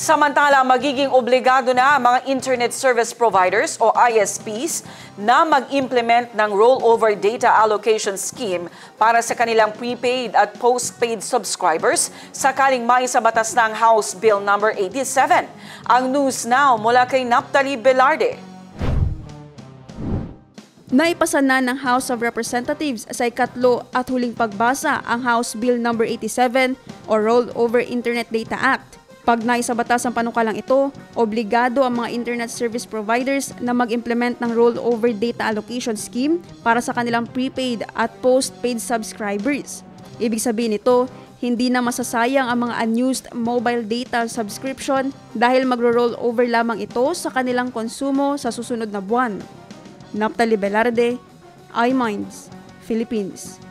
Samantala, magiging obligado na ang mga Internet Service Providers o ISPs na mag-implement ng Rollover Data Allocation Scheme para sa kanilang prepaid at postpaid subscribers sakaling maisa batas ng House Bill No. 87. Ang News Now mula kay Naphtali Velarde. Naipasa na ng House of Representatives sa ikatlo at huling pagbasa ang House Bill No. 87 o Rollover Internet Data Act. Pag naisabatas ang panukalang ito, obligado ang mga Internet Service Providers na mag-implement ng Rollover Data Allocation Scheme para sa kanilang prepaid at postpaid subscribers. Ibig sabihin nito, hindi na masasayang ang mga unused mobile data subscription dahil magro-rollover lamang ito sa kanilang konsumo sa susunod na buwan. Naphtali Velarde, iMinds, Philippines.